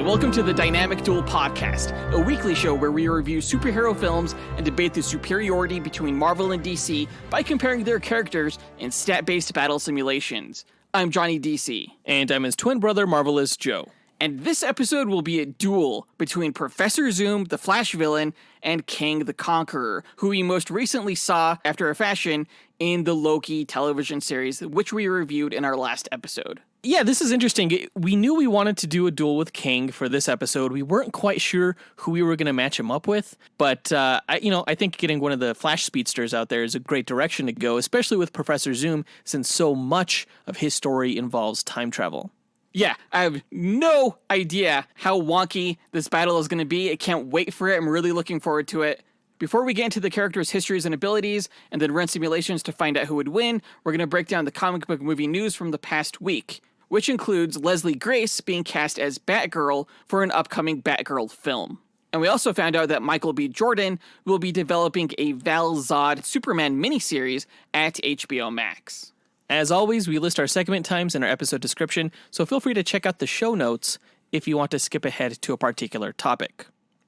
Hi, welcome to the Dynamic Duel podcast, a weekly show where we review superhero films and debate the superiority between Marvel and DC by comparing their characters in stat-based battle simulations. I'm Johnny DC. And I'm his twin brother, Marvelous Joe. And this episode will be a duel between Professor Zoom, the Flash villain, and Kang the Conqueror, who we most recently saw, after a fashion, in the Loki television series, which we reviewed in our last episode. Yeah, this is interesting. We knew we wanted to do a duel with Kang for this episode. We weren't quite sure who we were going to match him up with, but I think getting one of the Flash speedsters out there is a great direction to go, especially with Professor Zoom, since so much of his story involves time travel. Yeah, I have no idea how wonky this battle is going to be. I can't wait for it. I'm really looking forward to it. Before we get into the characters' histories and abilities, and then run simulations to find out who would win, we're going to break down the comic book movie news from the past week, which includes Leslie Grace being cast as Batgirl for an upcoming Batgirl film. And we also found out that Michael B. Jordan will be developing a Val-Zod Superman miniseries at HBO Max. As always, we list our segment times in our episode description, so feel free to check out the show notes if you want to skip ahead to a particular topic.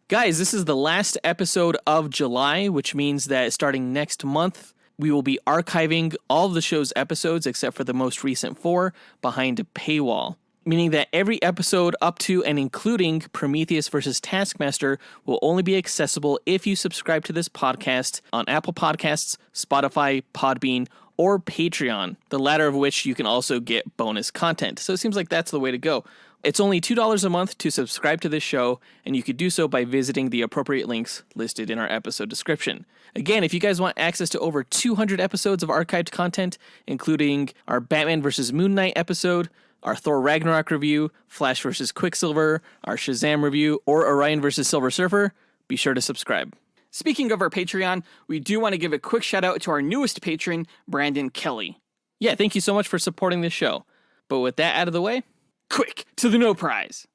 Guys, this is the last episode of July, which means that starting next month, we will be archiving all of the show's episodes except for the most recent 4 behind a paywall, meaning that every episode up to and including Prometheus vs. Taskmaster will only be accessible if you subscribe to this podcast on Apple Podcasts, Spotify, Podbean, or Patreon, the latter of which you can also get bonus content. So it seems like that's the way to go. It's only $2 a month to subscribe to this show, and you could do so by visiting the appropriate links listed in our episode description. Again, if you guys want access to over 200 episodes of archived content, including our Batman vs. Moon Knight episode, our Thor Ragnarok review, Flash vs. Quicksilver, our Shazam review, or Orion vs. Silver Surfer, be sure to subscribe. Speaking of our Patreon, we do want to give a quick shout out to our newest patron, Brandon Kelly. Yeah, thank you so much for supporting this show. But with that out of the way, quick to the No Prize.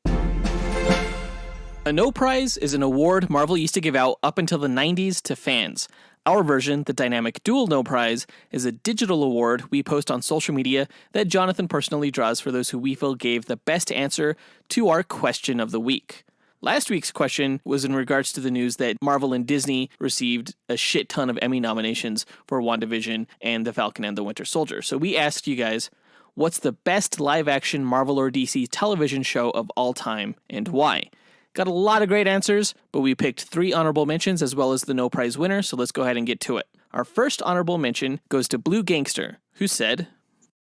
A No Prize is an award Marvel used to give out up until the 90s to fans. Our version, the Dynamic Duel No Prize, is a digital award we post on social media that Jonathan personally draws for those who we feel gave the best answer to our question of the week. Last week's question was in regards to the news that Marvel and Disney received a shit ton of Emmy nominations for WandaVision and The Falcon and the Winter Soldier. So we asked you guys, what's the best live-action Marvel or DC television show of all time, and why? Got a lot of great answers, but we picked 3 honorable mentions as well as the No Prize winner, so let's go ahead and get to it. Our first honorable mention goes to Blue Gangster, who said,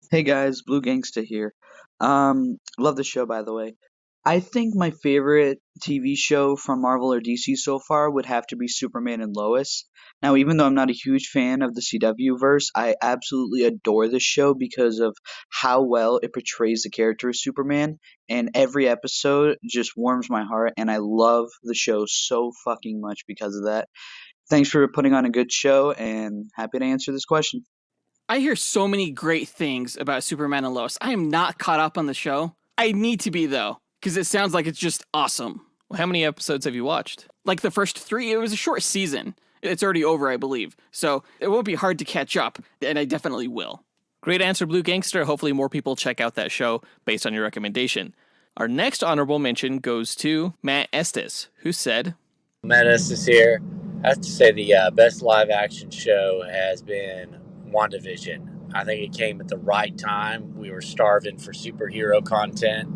"Hey guys, Blue Gangsta here. Love the show, by the way. I think my favorite TV show from Marvel or DC so far would have to be Superman and Lois. Now, even though I'm not a huge fan of the CW verse, I absolutely adore this show because of how well it portrays the character of Superman, and every episode just warms my heart, and I love the show so fucking much because of that. Thanks for putting on a good show, and happy to answer this question." I hear so many great things about Superman and Lois. I am not caught up on the show. I need to be, though, because it sounds like it's just awesome. Well, how many episodes have you watched? Like the first 3, it was a short season. It's already over, I believe. So it won't be hard to catch up, and I definitely will. Great answer, Blue Gangster. Hopefully more people check out that show based on your recommendation. Our next honorable mention goes to Matt Estes, who said, Matt Estes here. I have to say the best live-action show has been WandaVision. I think it came at the right time. We were starving for superhero content.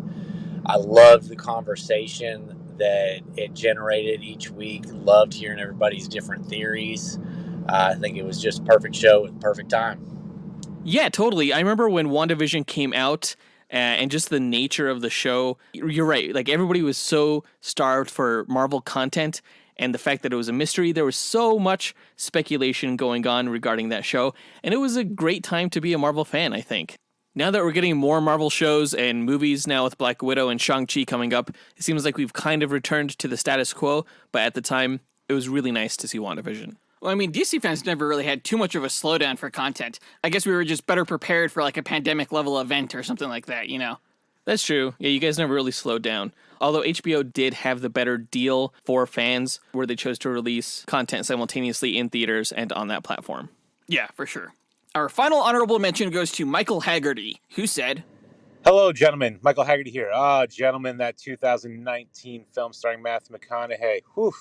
I loved the conversation that it generated each week. Loved hearing everybody's different theories. I think it was just a perfect show at the perfect time. Yeah, totally. I remember when WandaVision came out and just the nature of the show. You're right. Like, everybody was so starved for Marvel content, and the fact that it was a mystery, there was so much speculation going on regarding that show, and it was a great time to be a Marvel fan, I think. Now that we're getting more Marvel shows and movies now with Black Widow and Shang-Chi coming up, it seems like we've kind of returned to the status quo, but at the time, it was really nice to see WandaVision. Well, I mean, DC fans never really had too much of a slowdown for content. I guess we were just better prepared for like a pandemic-level event or something like that, you know? That's true. Yeah, you guys never really slowed down. Although HBO did have the better deal for fans where they chose to release content simultaneously in theaters and on that platform. Yeah, for sure. Our final honorable mention goes to Michael Haggerty, who said, Hello, gentlemen. Michael Haggerty here. Gentlemen, that 2019 film starring Matthew McConaughey. Whew,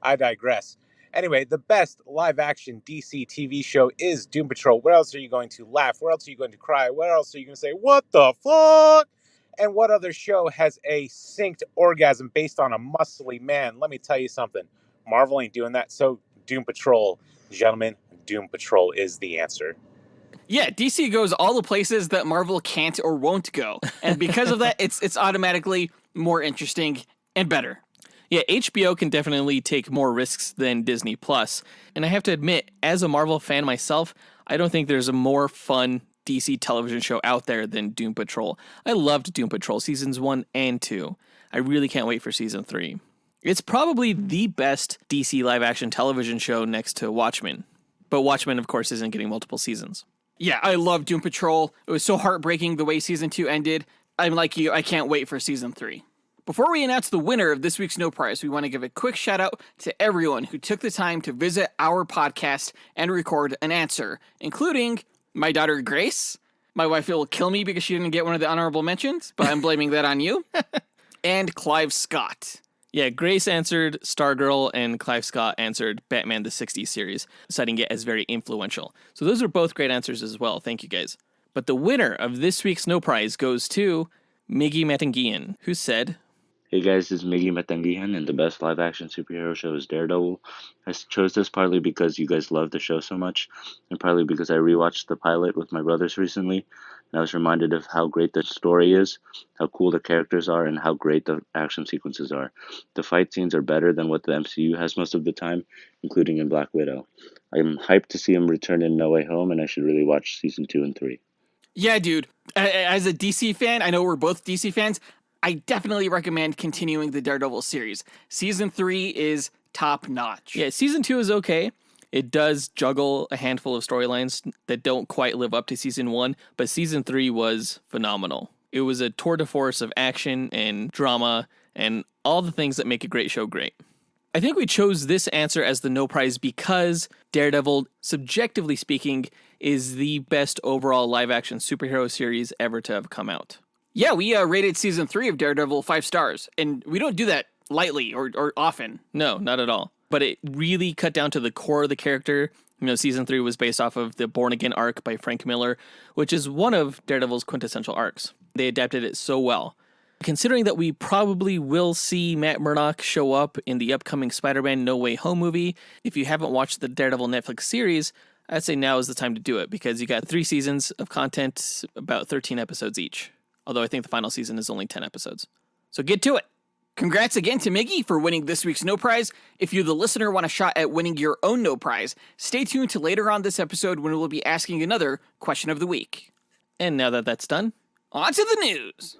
I digress. Anyway, the best live-action DC TV show is Doom Patrol. Where else are you going to laugh? Where else are you going to cry? Where else are you going to say, what the fuck? And what other show has a synced orgasm based on a muscly man? Let me tell you something. Marvel ain't doing that, so Doom Patrol. Gentlemen, Doom Patrol is the answer. Yeah, DC goes all the places that Marvel can't or won't go. And because of that, it's automatically more interesting and better. Yeah, HBO can definitely take more risks than Disney Plus. And I have to admit, as a Marvel fan myself, I don't think there's a more fun DC television show out there than Doom Patrol. I loved Doom Patrol seasons 1 and 2. I really can't wait for season 3. It's probably the best DC live action television show next to Watchmen. But Watchmen, of course, isn't getting multiple seasons. Yeah, I love Doom Patrol. It was so heartbreaking the way season 2 ended. I'm like you, I can't wait for season 3. Before we announce the winner of this week's No Prize, we want to give a quick shout out to everyone who took the time to visit our podcast and record an answer, including my daughter Grace. My wife will kill me because she didn't get one of the honorable mentions, but I'm blaming that on you. And Clive Scott. Yeah, Grace answered Stargirl and Clive Scott answered Batman the 60s series, citing it as very influential. So those are both great answers as well. Thank you guys. But the winner of this week's No Prize goes to Miggy Matangian, who said, Hey guys, this is Miggy Matangian, and the best live-action superhero show is Daredevil. I chose this partly because you guys love the show so much, and partly because I rewatched the pilot with my brothers recently, and I was reminded of how great the story is, how cool the characters are, and how great the action sequences are. The fight scenes are better than what the MCU has most of the time, including in Black Widow. I'm hyped to see him return in No Way Home, and I should really watch season 2 and 3. Yeah, dude. As a DC fan, I know we're both DC fans, I definitely recommend continuing the Daredevil series. Season 3 is top notch. yeah, season 2 is okay. It does juggle a handful of storylines that don't quite live up to season 1, but season 3 was phenomenal. It was a tour de force of action and drama and all the things that make a great show great. I think we chose this answer as the No Prize because Daredevil, subjectively speaking, is the best overall live-action superhero series ever to have come out. Yeah, we rated season 3 of Daredevil 5 stars, and we don't do that lightly or often. No, not at all. But it really cut down to the core of the character. You know, season 3 was based off of the Born Again arc by Frank Miller, which is one of Daredevil's quintessential arcs. They adapted it so well. Considering that we probably will see Matt Murdock show up in the upcoming Spider-Man No Way Home movie, if you haven't watched the Daredevil Netflix series, I'd say now is the time to do it because you got 3 seasons of content, about 13 episodes each. Although I think the final season is only 10 episodes. So get to it. Congrats again to Miggy for winning this week's No Prize. If you, the listener, want a shot at winning your own No Prize, stay tuned to later on this episode when we'll be asking another question of the week. And now that that's done, on to the news.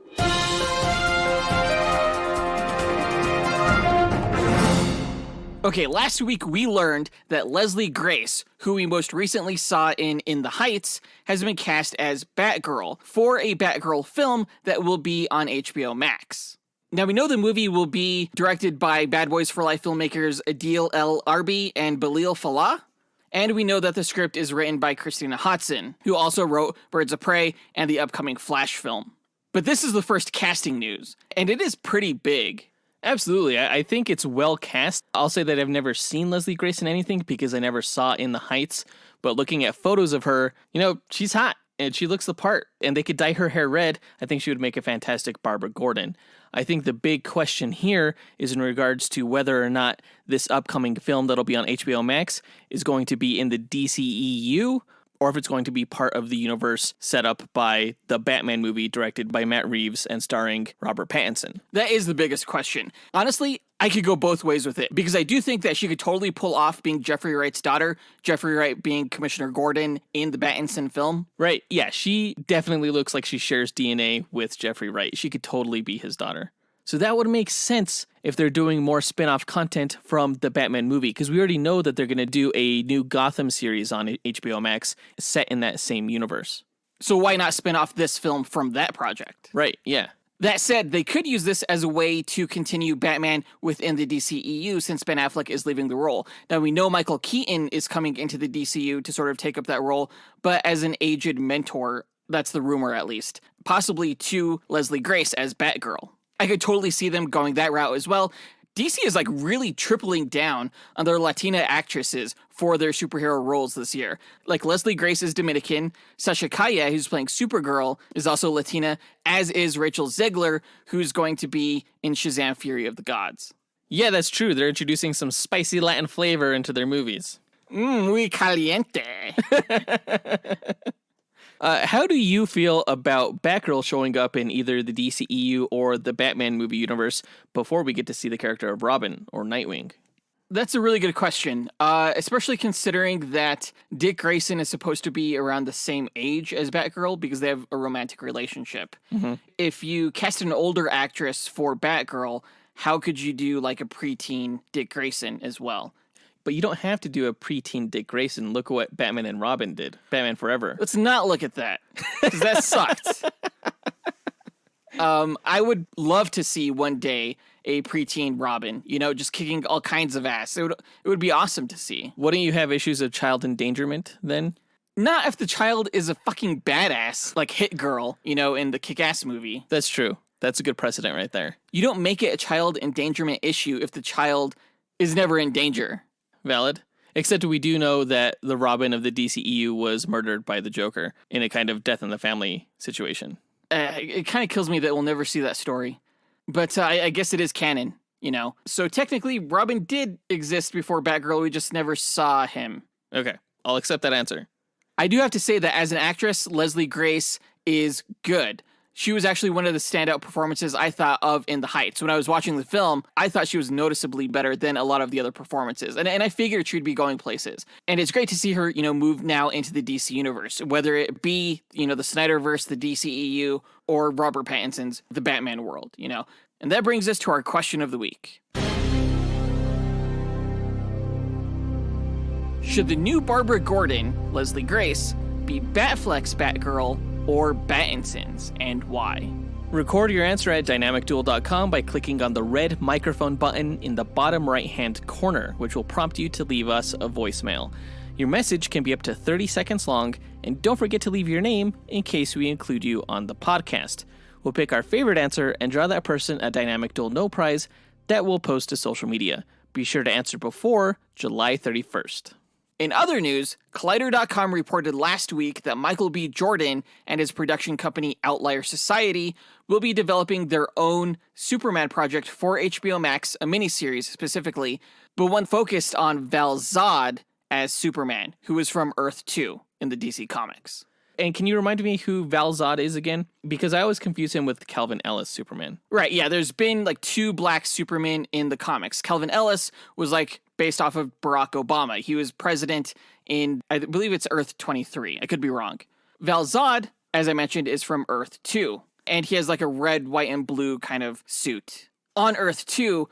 Okay, last week we learned that Leslie Grace, who we most recently saw in the Heights, has been cast as Batgirl for a Batgirl film that will be on HBO Max. Now, we know the movie will be directed by Bad Boys for Life filmmakers Adil El Arbi and Balil Falah, and we know that the script is written by Christina Hodson, who also wrote Birds of Prey and the upcoming Flash film. But this is the first casting news, and it is pretty big. absolutely. I think it's well cast. I'll say that I've never seen Leslie Grace in anything because I never saw In the Heights. But looking at photos of her, you know, she's hot and she looks the part. And they could dye her hair red. I think she would make a fantastic Barbara Gordon. I think the big question here is in regards to whether or not this upcoming film that'll be on HBO Max is going to be in the DCEU or if it's going to be part of the universe set up by the Batman movie directed by Matt Reeves and starring Robert Pattinson. That is the biggest question. Honestly, I could go both ways with it, because I do think that she could totally pull off being Jeffrey Wright's daughter, Jeffrey Wright being Commissioner Gordon in the Pattinson film. Right, yeah, she definitely looks like she shares DNA with Jeffrey Wright. She could totally be his daughter. So that would make sense if they're doing more spin-off content from the Batman movie, because we already know that they're going to do a new Gotham series on HBO Max set in that same universe. So why not spin off this film from that project? Right, yeah. That said, they could use this as a way to continue Batman within the DCEU since Ben Affleck is leaving the role. Now, we know Michael Keaton is coming into the DCU to sort of take up that role, but as an aged mentor, that's the rumor at least. possibly to Leslie Grace as Batgirl. I could totally see them going that route as well. DC is like really tripling down on their Latina actresses for their superhero roles this year. Like Leslie Grace is Dominican, Sasha Calle, who's playing Supergirl, is also Latina, as is Rachel Zegler, who's going to be in Shazam: Fury of the Gods. Yeah, that's true. They're introducing some spicy Latin flavor into their movies. Muy caliente. How do you feel about Batgirl showing up in either the DCEU or the Batman movie universe before we get to see the character of Robin or Nightwing? That's a really good question, especially considering that Dick Grayson is supposed to be around the same age as Batgirl because they have a romantic relationship. Mm-hmm. If you cast an older actress for Batgirl, how could you do like a preteen Dick Grayson as well? But you don't have to do a preteen Dick Grayson. Look at what Batman and Robin did. Batman Forever. Let's not look at that, because that sucked. I would love to see one day a preteen Robin, just kicking all kinds of ass. It would be awesome to see. Wouldn't you have issues of child endangerment then? Not if the child is a fucking badass, like Hit Girl, in the Kick-Ass movie. That's true. That's a good precedent right there. You don't make it a child endangerment issue if the child is never in danger. Valid. Except we do know that the Robin of the DCEU was murdered by the Joker in a kind of death in the family situation. It kind of kills me that we'll never see that story. But I guess it is canon, So technically, Robin did exist before Batgirl. We just never saw him. Okay, I'll accept that answer. I do have to say that as an actress, Leslie Grace is good. She was actually one of the standout performances I thought of in The Heights. When I was watching the film, I thought she was noticeably better than a lot of the other performances. And I figured she'd be going places. And it's great to see her, move now into the DC universe, whether it be, the Snyderverse, the DCEU, or Robert Pattinson's The Batman world, And that brings us to our question of the week. Should the new Barbara Gordon, Leslie Grace, be Batfleck's Batgirl or Pattinson's, and why? Record your answer at dynamicduel.com by clicking on the red microphone button in the bottom right-hand corner, which will prompt you to leave us a voicemail. Your message can be up to 30 seconds long, and don't forget to leave your name in case we include you on the podcast. We'll pick our favorite answer and draw that person a Dynamic Duel No Prize that we'll post to social media. Be sure to answer before July 31st. In other news, Collider.com reported last week that Michael B. Jordan and his production company Outlier Society will be developing their own Superman project for HBO Max, a miniseries specifically, but one focused on Val-Zod as Superman, who is from Earth 2 in the DC Comics. And can you remind me who Val-Zod is again? Because I always confuse him with Calvin Ellis Superman. Right, yeah, there's been like two black Supermen in the comics. Calvin Ellis was like based off of Barack Obama. He was president in, I believe it's Earth 23. I could be wrong. Val-Zod, as I mentioned, is from Earth 2. And he has like a red, white, and blue kind of suit. On Earth 2,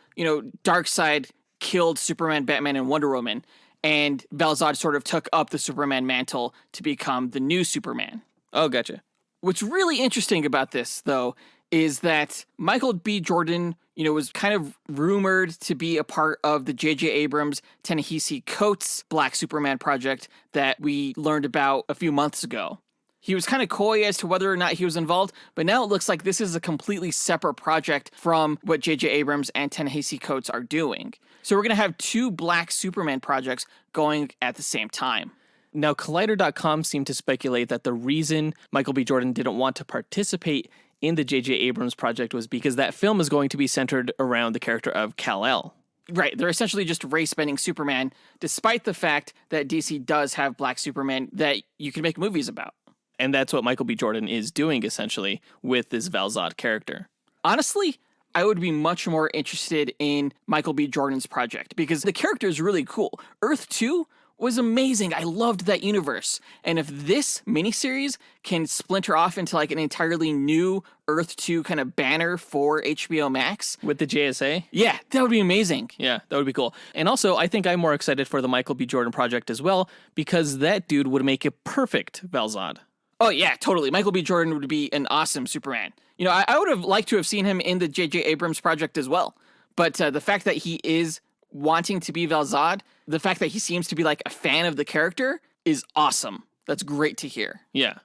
Darkseid killed Superman, Batman, and Wonder Woman. And Val-Zod sort of took up the Superman mantle to become the new Superman. Oh, gotcha. What's really interesting about this, though, is that Michael B. Jordan, was kind of rumored to be a part of the J.J. Abrams, Ta-Nehisi Coates Black Superman project that we learned about a few months ago. He was kind of coy as to whether or not he was involved, but now it looks like this is a completely separate project from what J.J. Abrams and Ta-Nehisi Coates are doing. So we're going to have two Black Superman projects going at the same time. Now, Collider.com seemed to speculate that the reason Michael B. Jordan didn't want to participate in the J.J. Abrams project was because that film is going to be centered around the character of Kal-El. Right, they're essentially just race-bending Superman, despite the fact that DC does have Black Superman that you can make movies about. And that's what Michael B. Jordan is doing, essentially, with this Val-Zod character. Honestly, I would be much more interested in Michael B. Jordan's project, because the character is really cool. Earth 2 was amazing. I loved that universe. And if this miniseries can splinter off into like an entirely new Earth 2 kind of banner for HBO Max. With the JSA? Yeah, that would be amazing. Yeah, that would be cool. And also, I think I'm more excited for the Michael B. Jordan project as well, because that dude would make a perfect Val-Zod. Oh, yeah, totally. Michael B. Jordan would be an awesome Superman. I would have liked to have seen him in the J.J. Abrams project as well. But the fact that he is wanting to be Val-Zod, the fact that he seems to be like a fan of the character is awesome. That's great to hear. Yeah.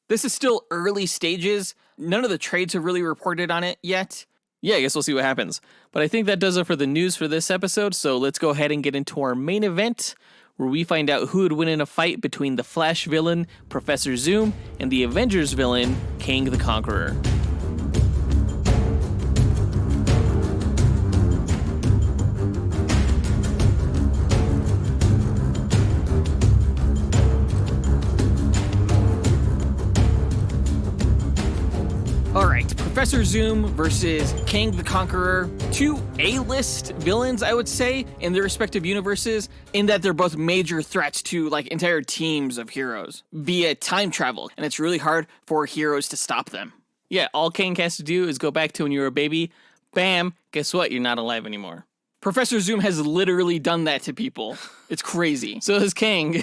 This is still early stages None of the trades have really reported on it yet. Yeah, I guess we'll see what happens. But I think that does it for the news for this episode, so let's go ahead and get into our main event, where we find out who would win in a fight between the Flash villain, Professor Zoom, and the Avengers villain, Kang the Conqueror. All right, Professor Zoom versus Kang the Conqueror. Two A-list villains, I would say, in their respective universes, in that they're both major threats to like entire teams of heroes via time travel, and it's really hard for heroes to stop them. Yeah, all Kang has to do is go back to when you were a baby. Bam, guess what? You're not alive anymore. Professor Zoom has literally done that to people. It's crazy. So is Kang.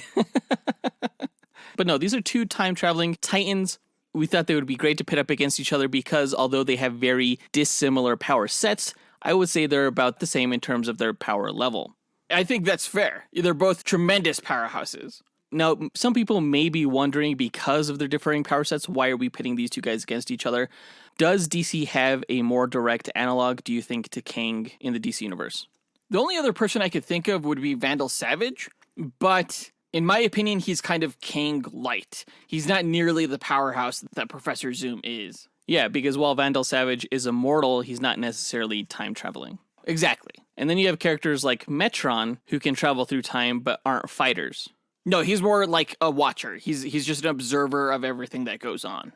But no, these are two time-traveling titans. We thought they would be great to pit up against each other because although they have very dissimilar power sets, I would say they're about the same in terms of their power level. I think that's fair. They're both tremendous powerhouses. Now, some people may be wondering, because of their differing power sets, why are we pitting these two guys against each other? Does DC have a more direct analog, do you think, to Kang in the DC universe? The only other person I could think of would be Vandal Savage, but in my opinion, he's kind of Kang light. He's not nearly the powerhouse that Professor Zoom is. Yeah, because while Vandal Savage is immortal, he's not necessarily time traveling. Exactly. And then you have characters like Metron, who can travel through time but aren't fighters. No, he's more like a watcher. He's just an observer of everything that goes on.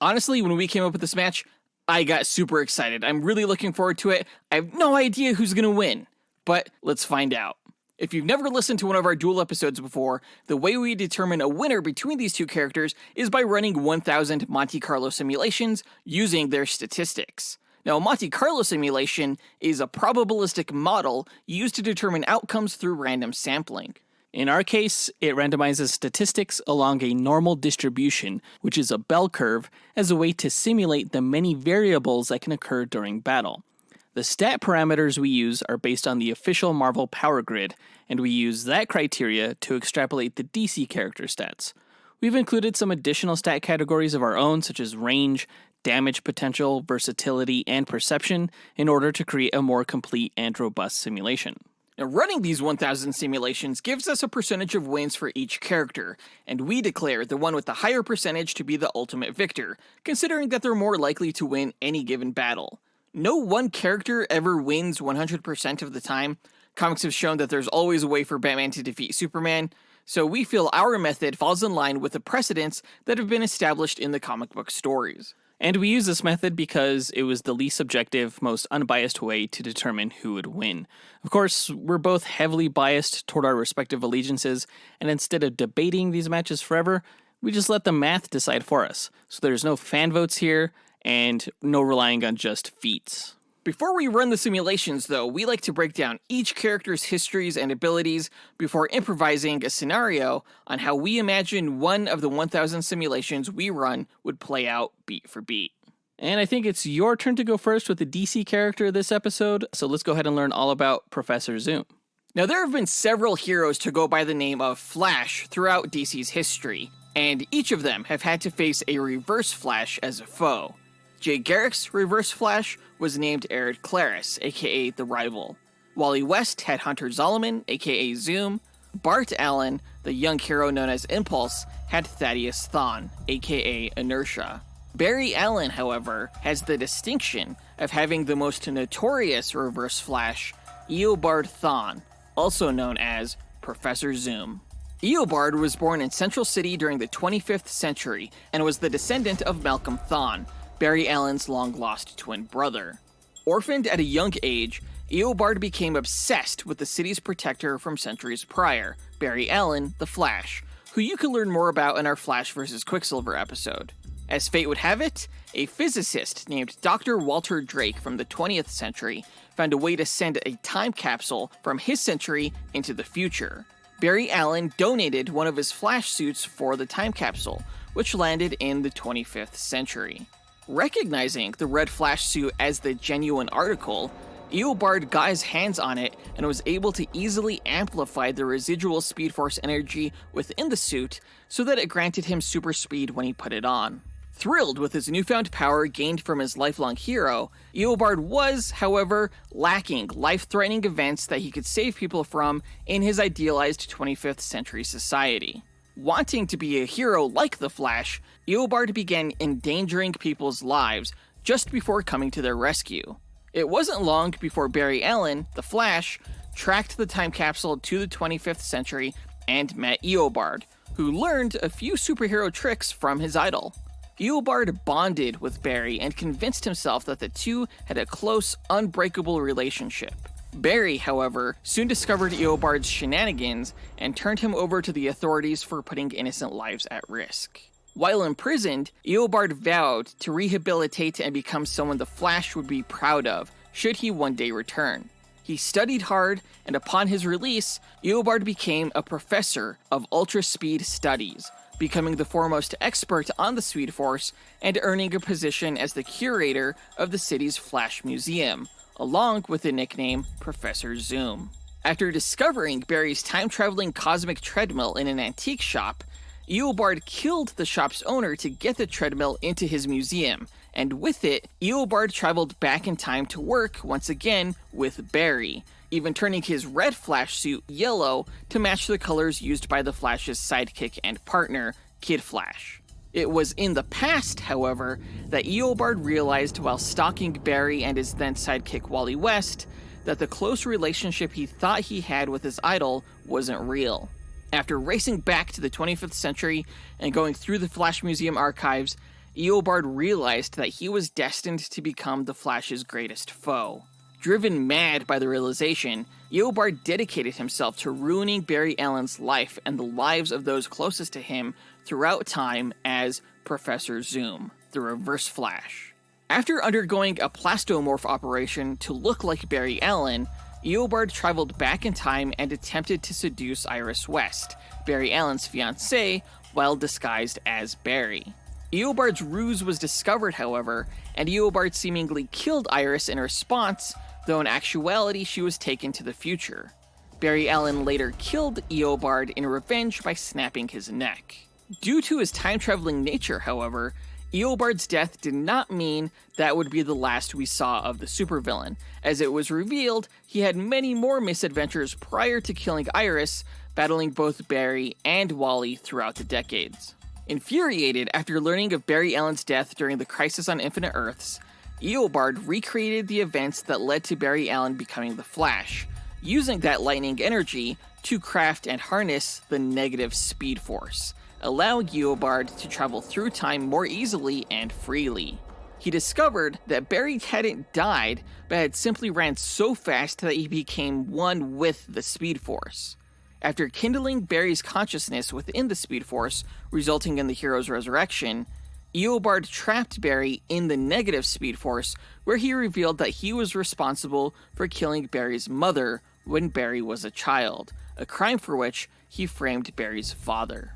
Honestly, when we came up with this match, I got super excited. I'm really looking forward to it. I have no idea who's going to win, but let's find out. If you've never listened to one of our Duel episodes before, the way we determine a winner between these two characters is by running 1,000 Monte Carlo simulations using their statistics. Now, a Monte Carlo simulation is a probabilistic model used to determine outcomes through random sampling. In our case, it randomizes statistics along a normal distribution, which is a bell curve, as a way to simulate the many variables that can occur during battle. The stat parameters we use are based on the official Marvel Power Grid, and we use that criteria to extrapolate the DC character stats. We've included some additional stat categories of our own, such as range, damage potential, versatility, and perception, in order to create a more complete and robust simulation. Now, running these 1,000 simulations gives us a percentage of wins for each character, and we declare the one with the higher percentage to be the ultimate victor, considering that they're more likely to win any given battle. No one character ever wins 100% of the time. Comics have shown that there's always a way for Batman to defeat Superman, so we feel our method falls in line with the precedents that have been established in the comic book stories. And we use this method because it was the least subjective, most unbiased way to determine who would win. Of course, we're both heavily biased toward our respective allegiances, and instead of debating these matches forever, we just let the math decide for us. So there's no fan votes here, and no relying on just feats. Before we run the simulations, though, we like to break down each character's histories and abilities before improvising a scenario on how we imagine one of the 1,000 simulations we run would play out beat for beat. And I think it's your turn to go first with the DC character this episode, so let's go ahead and learn all about Professor Zoom. Now, there have been several heroes to go by the name of Flash throughout DC's history, and each of them have had to face a Reverse Flash as a foe. Jay Garrick's Reverse Flash was named Arid Claris, aka The Rival. Wally West had Hunter Zolomon, aka Zoom. Bart Allen, the young hero known as Impulse, had Thaddeus Thawne, aka Inertia. Barry Allen, however, has the distinction of having the most notorious Reverse Flash, Eobard Thawne, also known as Professor Zoom. Eobard was born in Central City during the 25th century and was the descendant of Malcolm Thawne, Barry Allen's long-lost twin brother. Orphaned at a young age, Eobard became obsessed with the city's protector from centuries prior, Barry Allen, the Flash, who you can learn more about in our Flash vs. Quicksilver episode. As fate would have it, a physicist named Dr. Walter Drake from the 20th century found a way to send a time capsule from his century into the future. Barry Allen donated one of his Flash suits for the time capsule, which landed in the 25th century. Recognizing the red Flash suit as the genuine article, Eobard got his hands on it and was able to easily amplify the residual Speed Force energy within the suit so that it granted him super speed when he put it on. Thrilled with his newfound power gained from his lifelong hero, Eobard was, however, lacking life-threatening events that he could save people from in his idealized 25th century society. Wanting to be a hero like the Flash, Eobard began endangering people's lives just before coming to their rescue. It wasn't long before Barry Allen, the Flash, tracked the time capsule to the 25th century and met Eobard, who learned a few superhero tricks from his idol. Eobard bonded with Barry and convinced himself that the two had a close, unbreakable relationship. Barry, however, soon discovered Eobard's shenanigans and turned him over to the authorities for putting innocent lives at risk. While imprisoned, Eobard vowed to rehabilitate and become someone the Flash would be proud of, should he one day return. He studied hard, and upon his release, Eobard became a professor of ultra-speed studies, becoming the foremost expert on the Speed Force and earning a position as the curator of the city's Flash Museum, along with the nickname Professor Zoom. After discovering Barry's time-traveling cosmic treadmill in an antique shop, Eobard killed the shop's owner to get the treadmill into his museum, and with it, Eobard traveled back in time to work once again with Barry, even turning his red Flash suit yellow to match the colors used by the Flash's sidekick and partner, Kid Flash. It was in the past, however, that Eobard realized while stalking Barry and his then sidekick Wally West that the close relationship he thought he had with his idol wasn't real. After racing back to the 25th century and going through the Flash Museum archives, Eobard realized that he was destined to become the Flash's greatest foe. Driven mad by the realization, Eobard dedicated himself to ruining Barry Allen's life and the lives of those closest to him throughout time as Professor Zoom, the Reverse Flash. After undergoing a plastomorph operation to look like Barry Allen, Eobard traveled back in time and attempted to seduce Iris West, Barry Allen's fiancée, while disguised as Barry. Eobard's ruse was discovered, however, and Eobard seemingly killed Iris in response, though in actuality she was taken to the future. Barry Allen later killed Eobard in revenge by snapping his neck. Due to his time-traveling nature, however, Eobard's death did not mean that would be the last we saw of the supervillain, as it was revealed he had many more misadventures prior to killing Iris, battling both Barry and Wally throughout the decades. Infuriated after learning of Barry Allen's death during the Crisis on Infinite Earths, Eobard recreated the events that led to Barry Allen becoming the Flash, using that lightning energy to craft and harness the negative Speed Force, allowing Eobard to travel through time more easily and freely. He discovered that Barry hadn't died, but had simply ran so fast that he became one with the Speed Force. After kindling Barry's consciousness within the Speed Force, resulting in the hero's resurrection, Eobard trapped Barry in the negative Speed Force, where he revealed that he was responsible for killing Barry's mother when Barry was a child, a crime for which he framed Barry's father.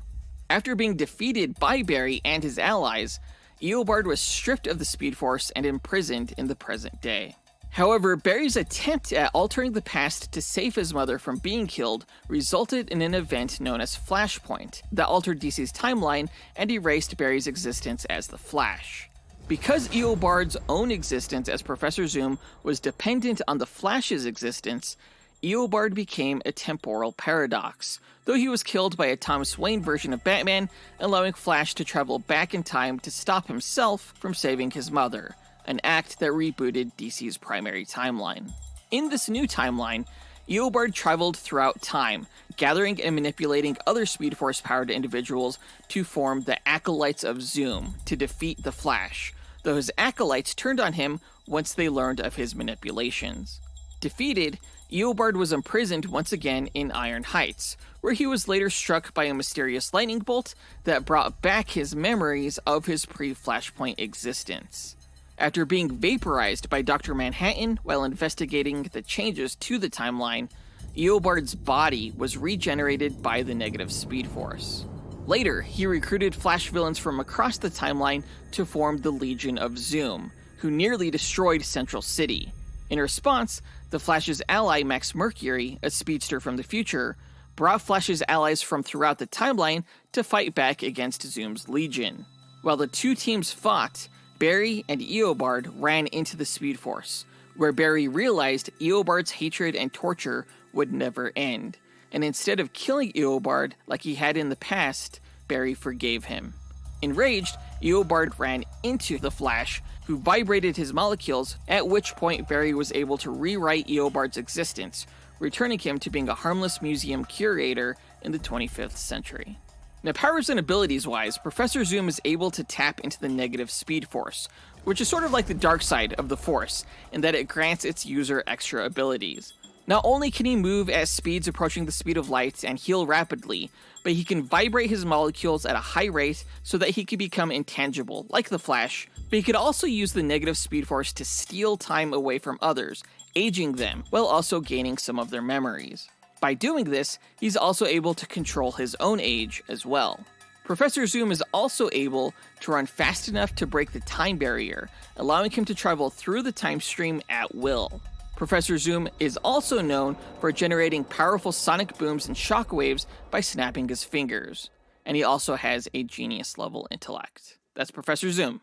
After being defeated by Barry and his allies, Eobard was stripped of the Speed Force and imprisoned in the present day. However, Barry's attempt at altering the past to save his mother from being killed resulted in an event known as Flashpoint that altered DC's timeline and erased Barry's existence as the Flash. Because Eobard's own existence as Professor Zoom was dependent on the Flash's existence, Eobard became a temporal paradox, though he was killed by a Thomas Wayne version of Batman, allowing Flash to travel back in time to stop himself from saving his mother, an act that rebooted DC's primary timeline. In this new timeline, Eobard traveled throughout time, gathering and manipulating other Speed Force-powered individuals to form the Acolytes of Zoom to defeat the Flash, though his acolytes turned on him once they learned of his manipulations. Defeated, Eobard was imprisoned once again in Iron Heights, where he was later struck by a mysterious lightning bolt that brought back his memories of his pre-Flashpoint existence. After being vaporized by Dr. Manhattan while investigating the changes to the timeline, Eobard's body was regenerated by the negative Speed Force. Later, he recruited Flash villains from across the timeline to form the Legion of Zoom, who nearly destroyed Central City. In response, the Flash's ally Max Mercury, a speedster from the future, brought Flash's allies from throughout the timeline to fight back against Zoom's Legion. While the two teams fought, Barry and Eobard ran into the Speed Force, where Barry realized Eobard's hatred and torture would never end. And instead of killing Eobard like he had in the past, Barry forgave him. Enraged, Eobard ran into the Flash, who vibrated his molecules, at which point Barry was able to rewrite Eobard's existence, returning him to being a harmless museum curator in the 25th century. Now, powers and abilities-wise, Professor Zoom is able to tap into the negative Speed Force, which is sort of like the dark side of the Force, in that it grants its user extra abilities. Not only can he move at speeds approaching the speed of light and heal rapidly, but he can vibrate his molecules at a high rate so that he can become intangible, like the Flash, but he could also use the negative Speed Force to steal time away from others, aging them, while also gaining some of their memories. By doing this, he's also able to control his own age as well. Professor Zoom is also able to run fast enough to break the time barrier, allowing him to travel through the time stream at will. Professor Zoom is also known for generating powerful sonic booms and shockwaves by snapping his fingers, and he also has a genius-level intellect. That's Professor Zoom.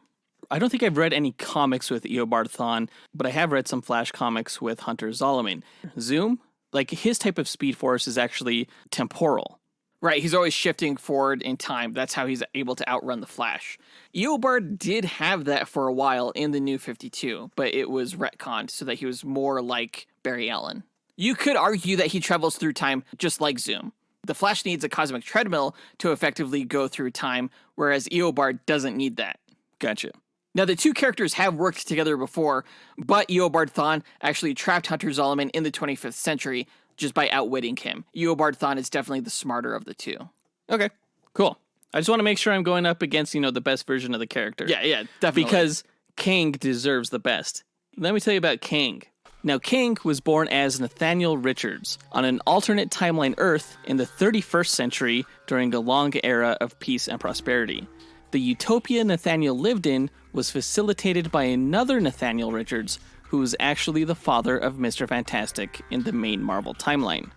I don't think I've read any comics with Eobard Thawne, but I have read some Flash comics with Hunter Zolomon. Zoom? Like, his type of Speed Force is actually temporal. Right, he's always shifting forward in time. That's how he's able to outrun the Flash. Eobard did have that for a while in the New 52, but it was retconned so that he was more like Barry Allen. You could argue that he travels through time just like Zoom. The Flash needs a cosmic treadmill to effectively go through time, whereas Eobard doesn't need that. Gotcha. Now, the two characters have worked together before, but Eobard Thawne actually trapped Hunter Zolomon in the 25th century just by outwitting him. Eobard Thawne is definitely the smarter of the two. Okay, cool. I just want to make sure I'm going up against, the best version of the character. Yeah, definitely. Because Kang deserves the best. Let me tell you about Kang. Now, Kang was born as Nathaniel Richards on an alternate timeline Earth in the 31st century during a long era of peace and prosperity. The utopia Nathaniel lived in was facilitated by another Nathaniel Richards, who was actually the father of Mr. Fantastic in the main Marvel timeline.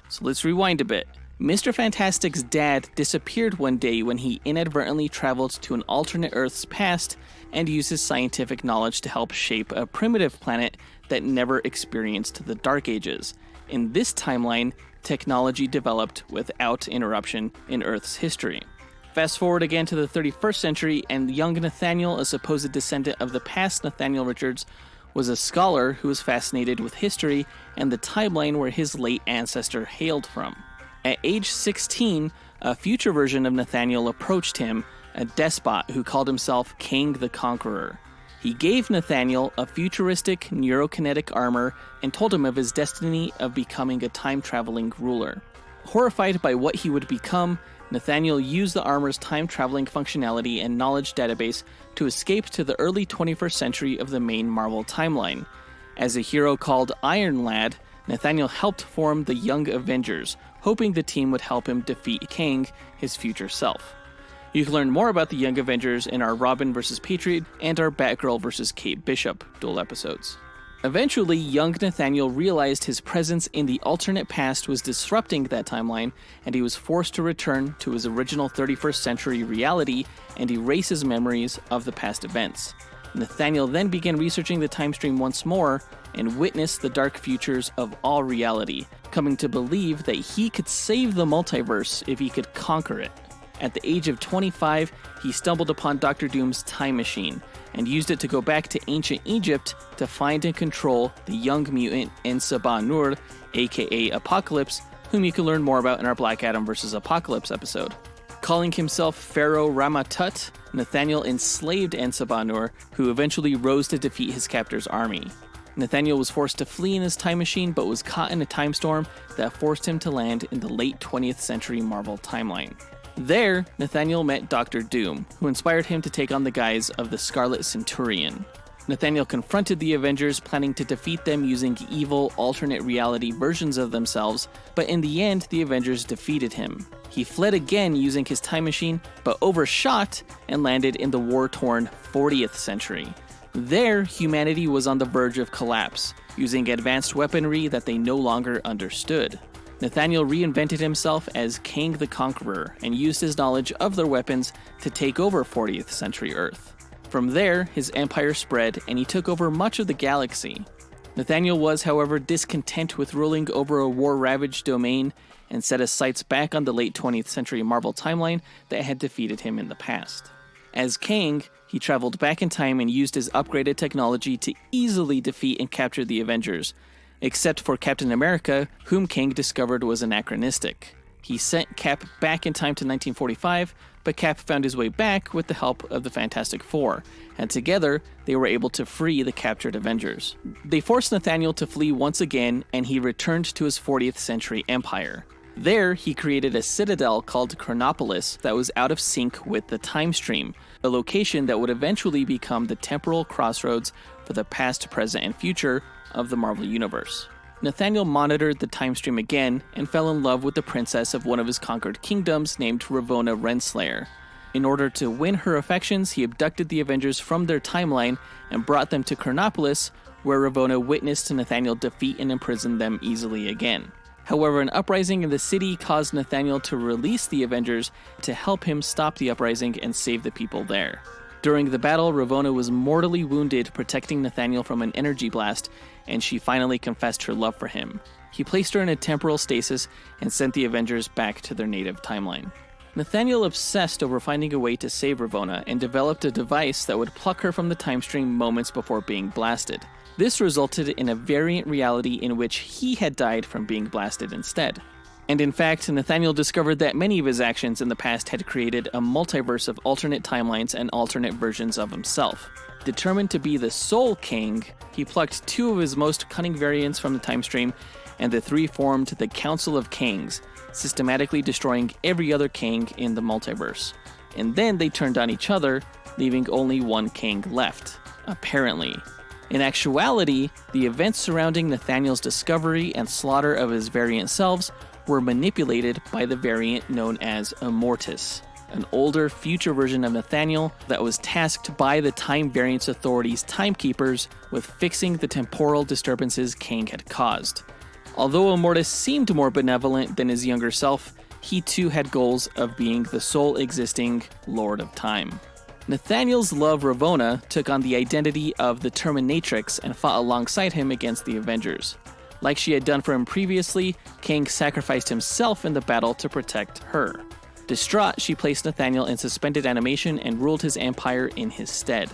So let's rewind a bit. Mr. Fantastic's dad disappeared one day when he inadvertently traveled to an alternate Earth's past and used his scientific knowledge to help shape a primitive planet that never experienced the Dark Ages. In this timeline, technology developed without interruption in Earth's history. Fast forward again to the 31st century, and young Nathaniel, a supposed descendant of the past Nathaniel Richards, was a scholar who was fascinated with history and the timeline where his late ancestor hailed from. At age 16, a future version of Nathaniel approached him, a despot who called himself Kang the Conqueror. He gave Nathaniel a futuristic neurokinetic armor and told him of his destiny of becoming a time-traveling ruler. Horrified by what he would become, Nathaniel used the armor's time-traveling functionality and knowledge database to escape to the early 21st century of the main Marvel timeline. As a hero called Iron Lad, Nathaniel helped form the Young Avengers, hoping the team would help him defeat Kang, his future self. You can learn more about the Young Avengers in our Robin vs. Patriot and our Batgirl vs. Kate Bishop duel episodes. Eventually, young Nathaniel realized his presence in the alternate past was disrupting that timeline, and he was forced to return to his original 31st century reality and erase his memories of the past events. Nathaniel then began researching the time stream once more and witnessed the dark futures of all reality, coming to believe that he could save the multiverse if he could conquer it. At the age of 25, he stumbled upon Dr. Doom's time machine and used it to go back to ancient Egypt to find and control the young mutant En-Sabah-Nur, aka Apocalypse, whom you can learn more about in our Black Adam vs. Apocalypse episode. Calling himself Pharaoh Ramatut, Nathaniel enslaved En-Sabah-Nur, who eventually rose to defeat his captor's army. Nathaniel was forced to flee in his time machine, but was caught in a time storm that forced him to land in the late 20th century Marvel timeline. There, Nathaniel met Dr. Doom, who inspired him to take on the guise of the Scarlet Centurion. Nathaniel confronted the Avengers, planning to defeat them using evil, alternate reality versions of themselves, but in the end, the Avengers defeated him. He fled again using his time machine, but overshot and landed in the war-torn 40th century. There, humanity was on the verge of collapse, using advanced weaponry that they no longer understood. Nathaniel reinvented himself as Kang the Conqueror and used his knowledge of their weapons to take over 40th century Earth. From there, his empire spread and he took over much of the galaxy. Nathaniel was, however, discontent with ruling over a war-ravaged domain and set his sights back on the late 20th century Marvel timeline that had defeated him in the past. As Kang, he traveled back in time and used his upgraded technology to easily defeat and capture the Avengers, except for Captain America, whom Kang discovered was anachronistic. He sent Cap back in time to 1945, but Cap found his way back with the help of the Fantastic Four, and together they were able to free the captured Avengers. They forced Nathaniel to flee once again, and he returned to his 40th century empire. There, he created a citadel called Chronopolis that was out of sync with the time stream, a location that would eventually become the temporal crossroads for the past, present, and future of the Marvel Universe. Nathaniel monitored the time stream again and fell in love with the princess of one of his conquered kingdoms named Ravonna Renslayer. In order to win her affections, he abducted the Avengers from their timeline and brought them to Chronopolis, where Ravonna witnessed Nathaniel defeat and imprison them easily again. However, an uprising in the city caused Nathaniel to release the Avengers to help him stop the uprising and save the people there. During the battle, Ravonna was mortally wounded, protecting Nathaniel from an energy blast, and she finally confessed her love for him. He placed her in a temporal stasis and sent the Avengers back to their native timeline. Nathaniel obsessed over finding a way to save Ravonna and developed a device that would pluck her from the time stream moments before being blasted. This resulted in a variant reality in which he had died from being blasted instead. And in fact, Nathaniel discovered that many of his actions in the past had created a multiverse of alternate timelines and alternate versions of himself. Determined to be the sole Kang, he plucked two of his most cunning variants from the time stream, and the three formed the Council of Kangs, systematically destroying every other Kang in the multiverse. And then they turned on each other, leaving only one Kang left, apparently. In actuality, the events surrounding Nathaniel's discovery and slaughter of his variant selves were manipulated by the variant known as Immortus, an older, future version of Nathaniel that was tasked by the Time Variance Authority's timekeepers with fixing the temporal disturbances Kang had caused. Although Immortus seemed more benevolent than his younger self, he too had goals of being the sole existing Lord of Time. Nathaniel's love, Ravonna, took on the identity of the Terminatrix and fought alongside him against the Avengers. Like she had done for him previously, Kang sacrificed himself in the battle to protect her. Distraught, she placed Nathaniel in suspended animation and ruled his empire in his stead.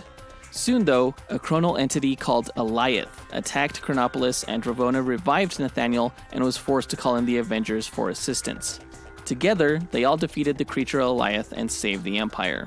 Soon though, a chronal entity called Alioth attacked Chronopolis, and Ravonna revived Nathaniel and was forced to call in the Avengers for assistance. Together, they all defeated the creature Alioth and saved the Empire.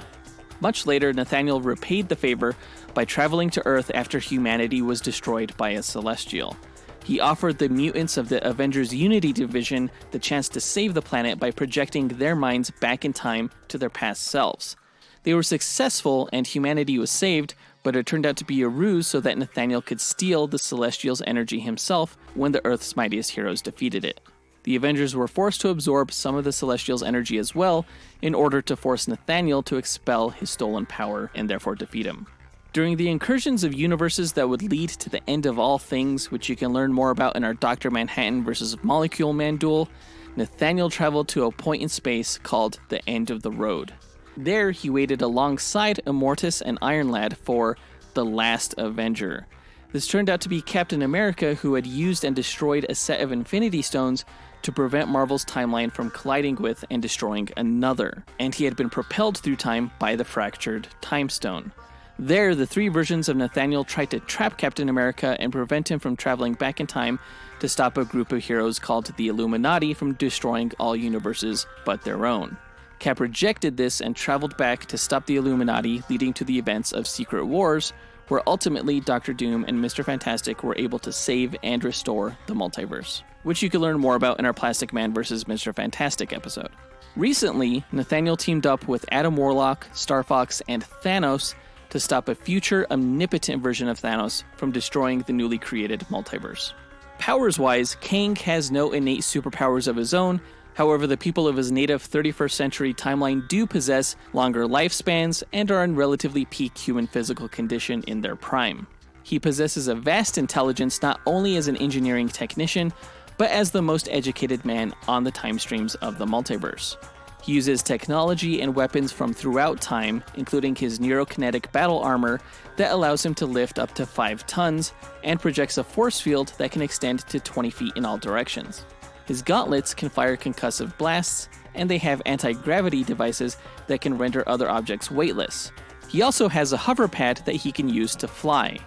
Much later, Nathaniel repaid the favor by traveling to Earth after humanity was destroyed by a Celestial. He offered the mutants of the Avengers Unity Division the chance to save the planet by projecting their minds back in time to their past selves. They were successful and humanity was saved, but it turned out to be a ruse so that Nathaniel could steal the Celestial's energy himself when the Earth's mightiest heroes defeated it. The Avengers were forced to absorb some of the Celestial's energy as well in order to force Nathaniel to expel his stolen power and therefore defeat him. During the incursions of universes that would lead to the end of all things, which you can learn more about in our Dr. Manhattan vs. Molecule Man duel, Nathaniel traveled to a point in space called the End of the Road. There, he waited alongside Immortus and Iron Lad for the Last Avenger. This turned out to be Captain America, who had used and destroyed a set of Infinity Stones to prevent Marvel's timeline from colliding with and destroying another, and he had been propelled through time by the fractured Time Stone. There, the three versions of Nathaniel tried to trap Captain America and prevent him from traveling back in time to stop a group of heroes called the Illuminati from destroying all universes but their own. Cap rejected this and traveled back to stop the Illuminati, leading to the events of Secret Wars, where ultimately Doctor Doom and Mr. Fantastic were able to save and restore the multiverse, which you can learn more about in our Plastic Man vs. Mr. Fantastic episode. Recently, Nathaniel teamed up with Adam Warlock, Star Fox, and Thanos to stop a future omnipotent version of Thanos from destroying the newly created multiverse. Powers-wise, Kang has no innate superpowers of his own. However, the people of his native 31st century timeline do possess longer lifespans and are in relatively peak human physical condition in their prime. He possesses a vast intelligence not only as an engineering technician, but as the most educated man on the time streams of the multiverse. He uses technology and weapons from throughout time, including his neurokinetic battle armor that allows him to lift up to 5 tons and projects a force field that can extend to 20 feet in all directions. His gauntlets can fire concussive blasts, and they have anti-gravity devices that can render other objects weightless. He also has a hover pad that he can use to fly.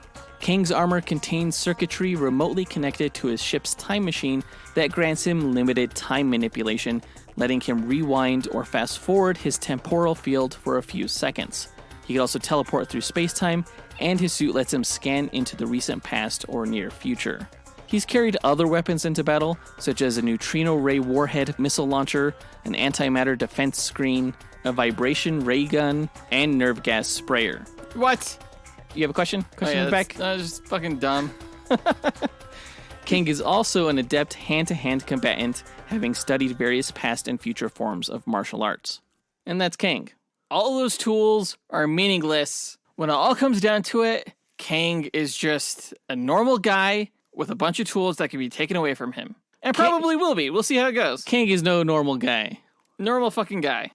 Kang's armor contains circuitry remotely connected to his ship's time machine that grants him limited time manipulation, letting him rewind or fast forward his temporal field for a few seconds. He can also teleport through space-time, and his suit lets him scan into the recent past or near future. He's carried other weapons into battle, such as a neutrino ray warhead missile launcher, an antimatter defense screen, a vibration ray gun, and nerve gas sprayer. What? You have a question? Question in the back? That's just fucking dumb. Kang is also an adept hand-to-hand combatant, having studied various past and future forms of martial arts. And that's Kang. All of those tools are meaningless. When it all comes down to it, Kang is just a normal guy with a bunch of tools that can be taken away from him. And probably will be. We'll see how it goes. Kang is no normal guy. Normal fucking guy.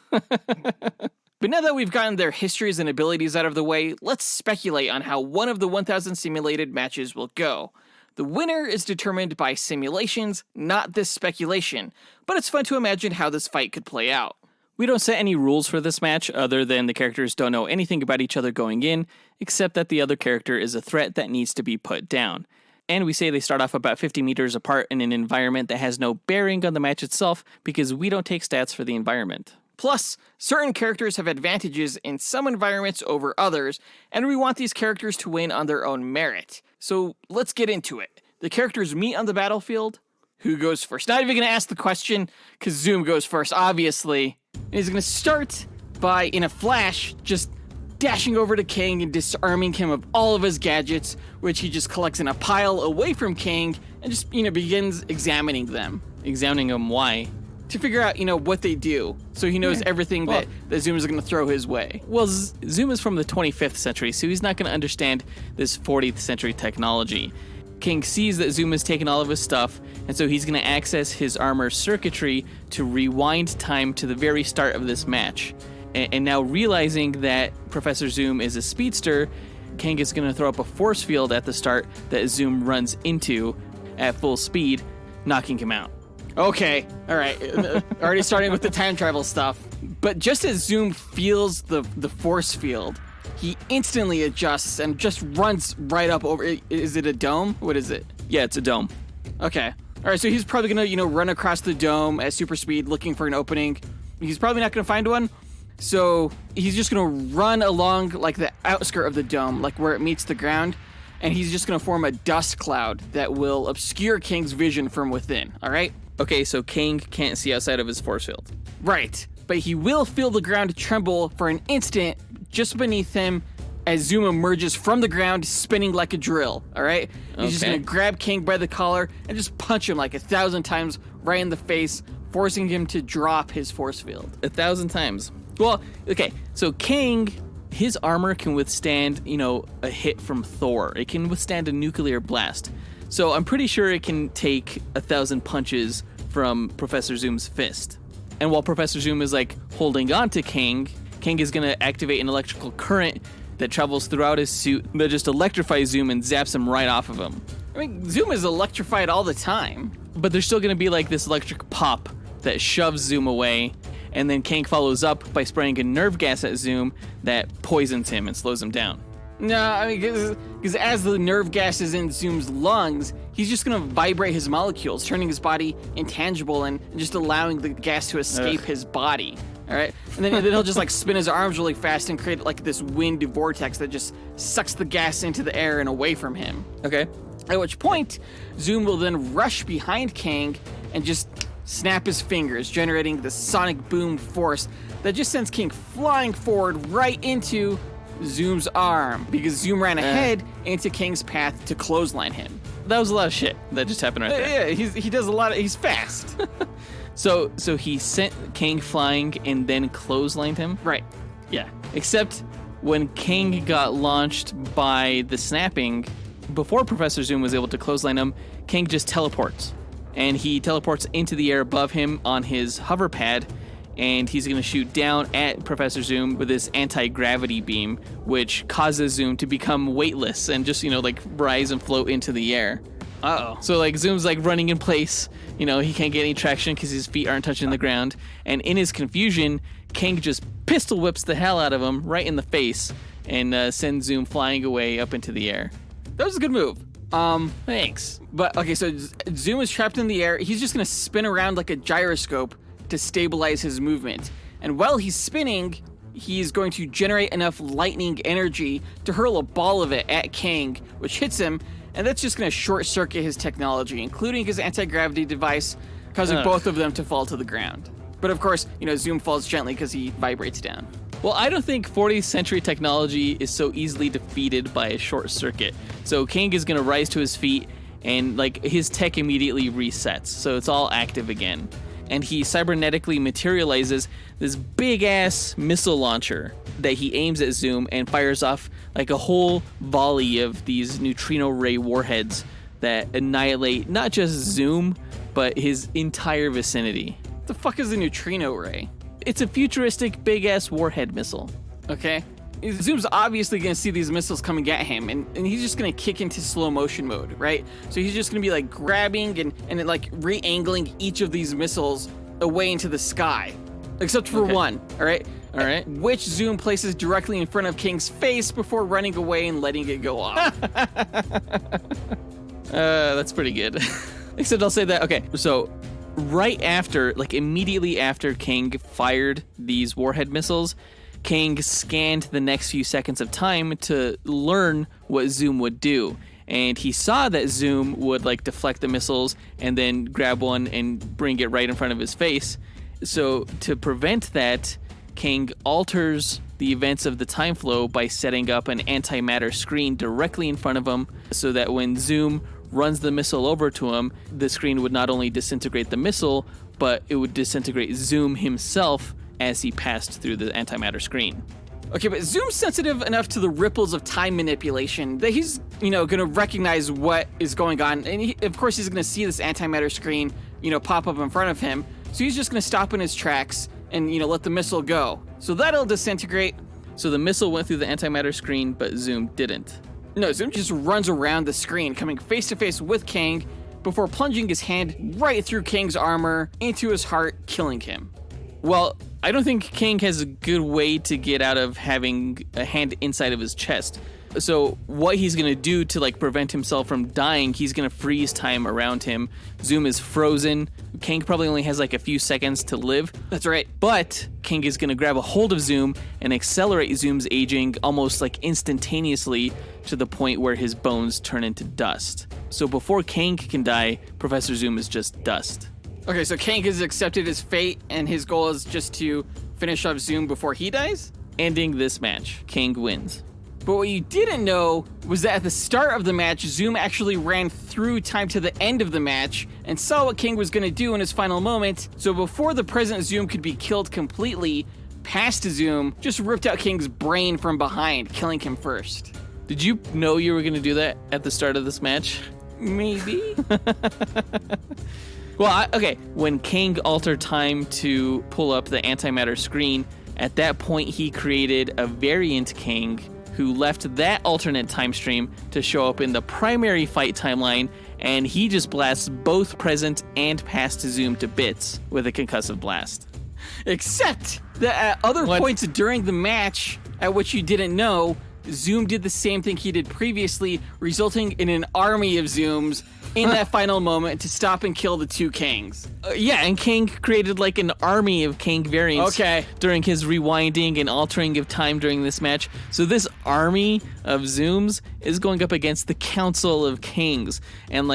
But now that we've gotten their histories and abilities out of the way, let's speculate on how one of the 1,000 simulated matches will go. The winner is determined by simulations, not this speculation, but it's fun to imagine how this fight could play out. We don't set any rules for this match other than the characters don't know anything about each other going in, except that the other character is a threat that needs to be put down. And we say they start off about 50 meters apart in an environment that has no bearing on the match itself because we don't take stats for the environment. Plus, certain characters have advantages in some environments over others, and we want these characters to win on their own merit. So let's get into it. The characters meet on the battlefield. Who goes first? Not even going to ask the question, because Zoom goes first, obviously. And he's going to start by, in a flash, just dashing over to Kang and disarming him of all of his gadgets, which he just collects in a pile away from Kang, and just, begins examining them. Examining them, why? To figure out, what they do, so he knows everything that Zoom is going to throw his way. Well, Zoom is from the 25th century, so he's not going to understand this 40th century technology. Kang sees that Zoom has taken all of his stuff, and so he's going to access his armor circuitry to rewind time to the very start of this match. And now realizing that Professor Zoom is a speedster, Kang is going to throw up a force field at the start that Zoom runs into at full speed, knocking him out. Okay, all right. Already starting with the time travel stuff. But just as Zoom feels the force field, he instantly adjusts and just runs right up over. Is it a dome? What is it? Yeah, it's a dome. Okay. All right, so he's probably going to, run across the dome at super speed looking for an opening. He's probably not going to find one. So he's just going to run along like the outskirt of the dome, like where it meets the ground. And he's just going to form a dust cloud that will obscure Kang's vision from within, all right? Okay, so Kang can't see outside of his force field. Right, but he will feel the ground tremble for an instant just beneath him as Zoom emerges from the ground spinning like a drill, all right? He's just going to grab Kang by the collar and just punch him like 1,000 times right in the face, forcing him to drop his force field. 1,000 times. Well, okay, so Kang, his armor can withstand, a hit from Thor. It can withstand a nuclear blast. So I'm pretty sure it can take 1,000 punches from Professor Zoom's fist. And while Professor Zoom is holding on to Kang, Kang is going to activate an electrical current that travels throughout his suit that just electrifies Zoom and zaps him right off of him. I mean, Zoom is electrified all the time. But there's still going to be this electric pop that shoves Zoom away, and then Kang follows up by spraying a nerve gas at Zoom that poisons him and slows him down. No, I mean, because as the nerve gas is in Zoom's lungs, he's just going to vibrate his molecules, turning his body intangible and just allowing the gas to escape his body. All right? And then he'll just spin his arms really fast and create this wind vortex that just sucks the gas into the air and away from him. Okay. At which point, Zoom will then rush behind Kang and just snap his fingers, generating the sonic boom force that just sends Kang flying forward right into Zoom's arm, because Zoom ran ahead into Kang's path to clothesline him. That was a lot of shit that just happened right there. Yeah, he does a lot of, he's fast. So he sent Kang flying and then clotheslined him? Right. Yeah. Except when Kang got launched by the snapping, before Professor Zoom was able to clothesline him, Kang just teleports. and he teleports into the air above him on his hover pad, and he's going to shoot down at Professor Zoom with this anti-gravity beam, which causes Zoom to become weightless and just, like rise and float into the air. Uh-oh. So like Zoom's like running in place, he can't get any traction because his feet aren't touching the ground, and in his confusion, Kang just pistol whips the hell out of him right in the face and sends Zoom flying away up into the air. That was a good move. Thanks. But, okay, so Zoom is trapped in the air. He's just going to spin around like a gyroscope to stabilize his movement. And while he's spinning, he's going to generate enough lightning energy to hurl a ball of it at Kang, which hits him, and that's just going to short-circuit his technology, including his anti-gravity device, causing both of them to fall to the ground. But of course, Zoom falls gently because he vibrates down. Well, I don't think 40th century technology is so easily defeated by a short circuit. So Kang is going to rise to his feet, and his tech immediately resets, so it's all active again. And he cybernetically materializes this big-ass missile launcher that he aims at Zoom and fires off like a whole volley of these neutrino ray warheads that annihilate not just Zoom, but his entire vicinity. What the fuck is a neutrino ray? It's a futuristic big-ass warhead missile. Okay. Zoom's obviously going to see these missiles coming at him, and he's just going to kick into slow motion mode, right? So he's just going to be like grabbing and like re-angling each of these missiles away into the sky. Except for one, all right? All right. Which Zoom places directly in front of Kang's face before running away and letting it go off. That's pretty good. Except I'll say that, okay, so right after, immediately after Kang fired these warhead missiles, Kang scanned the next few seconds of time to learn what Zoom would do. And he saw that Zoom would deflect the missiles and then grab one and bring it right in front of his face. So to prevent that, Kang alters the events of the time flow by setting up an antimatter screen directly in front of him so that when Zoom runs the missile over to him, the screen would not only disintegrate the missile, but it would disintegrate Zoom himself as he passed through the antimatter screen. Okay, but Zoom's sensitive enough to the ripples of time manipulation that he's, going to recognize what is going on. And of course, he's going to see this antimatter screen, pop up in front of him. So he's just going to stop in his tracks and, let the missile go. So that'll disintegrate. So the missile went through the antimatter screen, but Zoom didn't. No, Zoom just runs around the screen, coming face to face with Kang before plunging his hand right through Kang's armor into his heart, killing him. Well, I don't think Kang has a good way to get out of having a hand inside of his chest. So what he's going to do to prevent himself from dying, he's going to freeze time around him. Zoom is frozen. Kang probably only has a few seconds to live. That's right. But Kang is going to grab a hold of Zoom and accelerate Zoom's aging almost instantaneously to the point where his bones turn into dust. So before Kang can die, Professor Zoom is just dust. Okay, so Kang has accepted his fate, and his goal is just to finish off Zoom before he dies? Ending this match, Kang wins. But what you didn't know was that at the start of the match, Zoom actually ran through time to the end of the match and saw what Kang was going to do in his final moment. So before the present Zoom could be killed completely, past Zoom just ripped out Kang's brain from behind, killing him first. Did you know you were going to do that at the start of this match? Maybe. Well, okay, when Kang altered time to pull up the antimatter screen, at that point he created a variant Kang who left that alternate time stream to show up in the primary fight timeline, and he just blasts both present and past Zoom to bits with a concussive blast. Except that at other points during the match, at which you didn't know, Zoom did the same thing he did previously, resulting in an army of Zooms in that final moment to stop and kill the two Kangs. Yeah, and Kang created an army of Kang variants during his rewinding and altering of time during this match. So this army of Zooms is going up against the Council of Kangs. And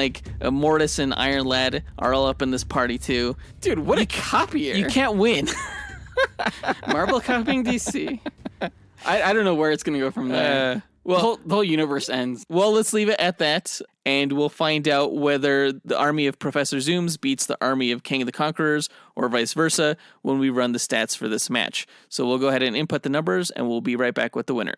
Mortis and Iron Lad are all up in this party too. Dude, what a copier. You can't win. Marvel copying DC. I don't know where it's going to go from there. The whole universe ends. Well, let's leave it at that, and we'll find out whether the army of Professor Zooms beats the army of Kang the Conquerors, or vice versa, when we run the stats for this match. So we'll go ahead and input the numbers, and we'll be right back with the winner.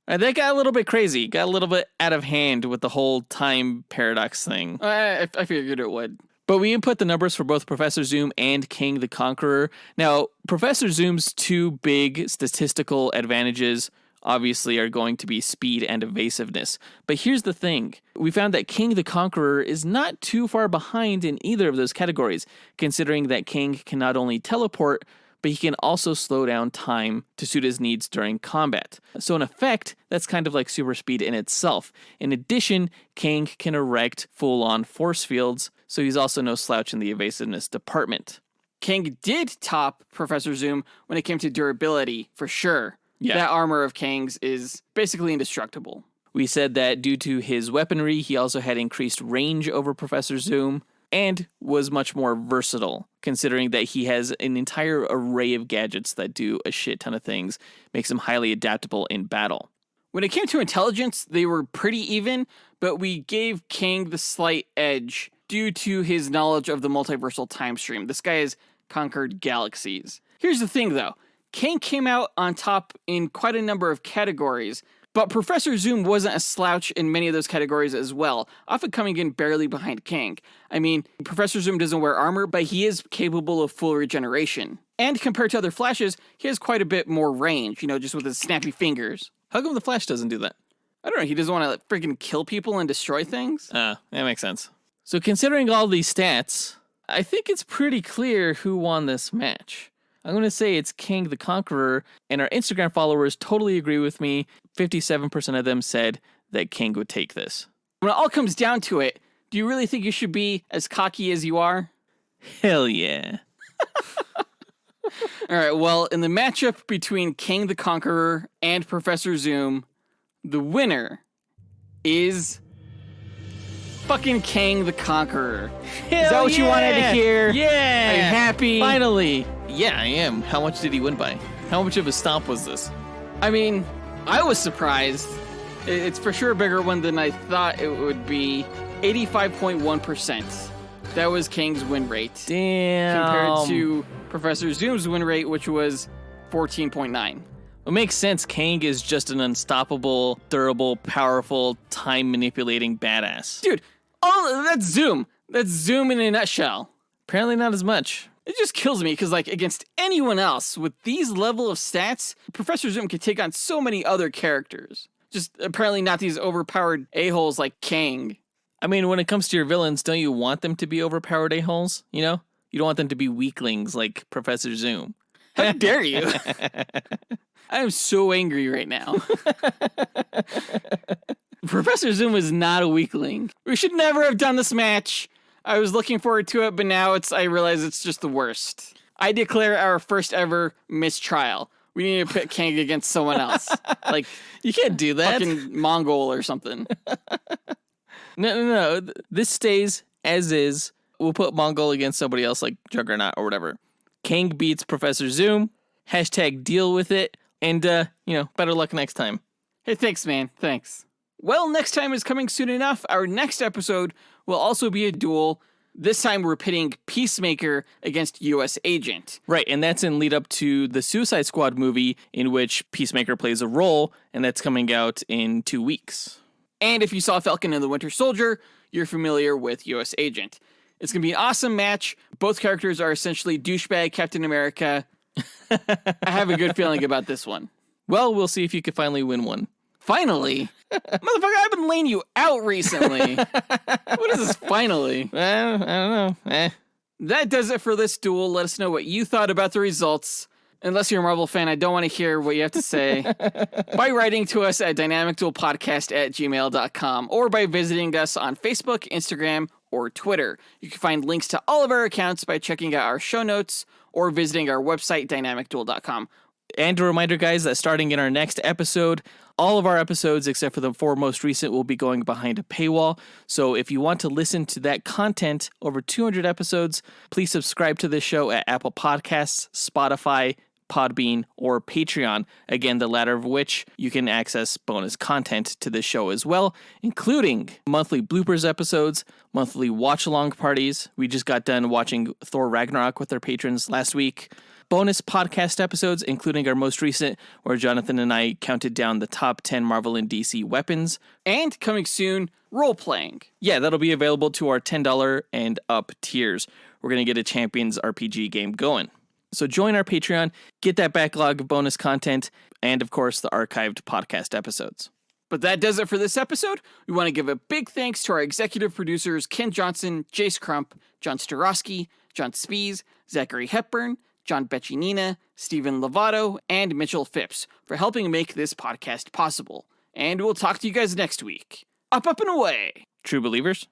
All That got a little bit crazy. Got a little bit out of hand with the whole time paradox thing. I figured it would. But we input the numbers for both Professor Zoom and Kang the Conqueror. Now, Professor Zoom's two big statistical advantages obviously are going to be speed and evasiveness. But here's the thing. We found that Kang the Conqueror is not too far behind in either of those categories, considering that Kang can not only teleport, but he can also slow down time to suit his needs during combat. So in effect, that's kind of like super speed in itself. In addition, Kang can erect full-on force fields, so he's also no slouch in the evasiveness department. Kang did top Professor Zoom when it came to durability, for sure. Yeah. That armor of Kang's is basically indestructible. We said that due to his weaponry, he also had increased range over Professor Zoom and was much more versatile, considering that he has an entire array of gadgets that do a shit ton of things, makes him highly adaptable in battle. When it came to intelligence, they were pretty even, but we gave Kang the slight edge due to his knowledge of the multiversal time stream. This guy has conquered galaxies. Here's the thing, though. Kang came out on top in quite a number of categories, but Professor Zoom wasn't a slouch in many of those categories as well, often coming in barely behind Kang. I mean, Professor Zoom doesn't wear armor, but he is capable of full regeneration. And compared to other Flashes, he has quite a bit more range, just with his snappy fingers. How come the Flash doesn't do that? I don't know, he doesn't want to freaking kill people and destroy things? That makes sense. So considering all these stats, I think it's pretty clear who won this match. I'm going to say it's Kang the Conqueror, and our Instagram followers totally agree with me. 57% of them said that Kang would take this. When it all comes down to it, do you really think you should be as cocky as you are? Hell yeah. All right, well, in the matchup between Kang the Conqueror and Professor Zoom, the winner is fucking Kang the Conqueror. Hell Is that what you wanted to hear? Yeah. Are you happy? Finally. Yeah, I am. How much did he win by? How much of a stomp was this? I mean, I was surprised. It's for sure a bigger one than I thought it would be. 85.1%. That was Kang's win rate. Damn. Compared to Professor Zoom's win rate, which was 14.9. It makes sense. Kang is just an unstoppable, durable, powerful, time-manipulating badass. Dude, that's Zoom. That's Zoom in a nutshell. Apparently not as much. It just kills me because, against anyone else with these level of stats, Professor Zoom could take on so many other characters. Just apparently not these overpowered a-holes like Kang. I mean, when it comes to your villains, don't you want them to be overpowered a-holes? You don't want them to be weaklings like Professor Zoom. How dare you? I am so angry right now. Professor Zoom is not a weakling. We should never have done this match. I was looking forward to it, but now I realize it's just the worst. I declare our first ever mistrial. We need to pit Kang against someone else. Like, You can't do that. fucking Mongol or something. No. This stays as is. We'll put Mongol against somebody else like Juggernaut or whatever. Kang beats Professor Zoom. # deal with it. And, better luck next time. Hey, thanks, man. Thanks. Well, next time is coming soon enough. Our next episode will also be a duel. This time we're pitting Peacemaker against U.S. Agent. Right, and that's in lead up to the Suicide Squad movie in which Peacemaker plays a role, and that's coming out in 2 weeks. And if you saw Falcon and the Winter Soldier, you're familiar with U.S. Agent. It's going to be an awesome match. Both characters are essentially douchebag Captain America. I have a good feeling about this one. Well, we'll see if you can finally win one. Finally? Motherfucker, I've been laying you out recently. What is this finally? I don't know. That does it for this duel. Let us know what you thought about the results. Unless you're a Marvel fan, I don't want to hear what you have to say. By writing to us at dynamicduelpodcast@gmail.com or by visiting us on Facebook, Instagram, or Twitter. You can find links to all of our accounts by checking out our show notes or visiting our website, dynamicduel.com. And a reminder, guys, that starting in our next episode, all of our episodes, except for the 4 most recent, will be going behind a paywall. So if you want to listen to that content, over 200 episodes, please subscribe to this show at Apple Podcasts, Spotify, Podbean, or Patreon. Again, the latter of which you can access bonus content to the show as well, including monthly bloopers episodes, monthly watch-along parties. We just got done watching Thor Ragnarok with our patrons last week. Bonus podcast episodes, including our most recent, where Jonathan and I counted down the top 10 Marvel and DC weapons. And coming soon, role-playing. Yeah, that'll be available to our $10 and up tiers. We're going to get a Champions RPG game going. So join our Patreon, get that backlog of bonus content, and of course, the archived podcast episodes. But that does it for this episode. We want to give a big thanks to our executive producers, Ken Johnson, Jace Crump, John Starosky, John Speas, Zachary Hepburn, John Bechinina, Stephen Lovato, and Mitchell Phipps for helping make this podcast possible. And we'll talk to you guys next week. Up, and away! True believers.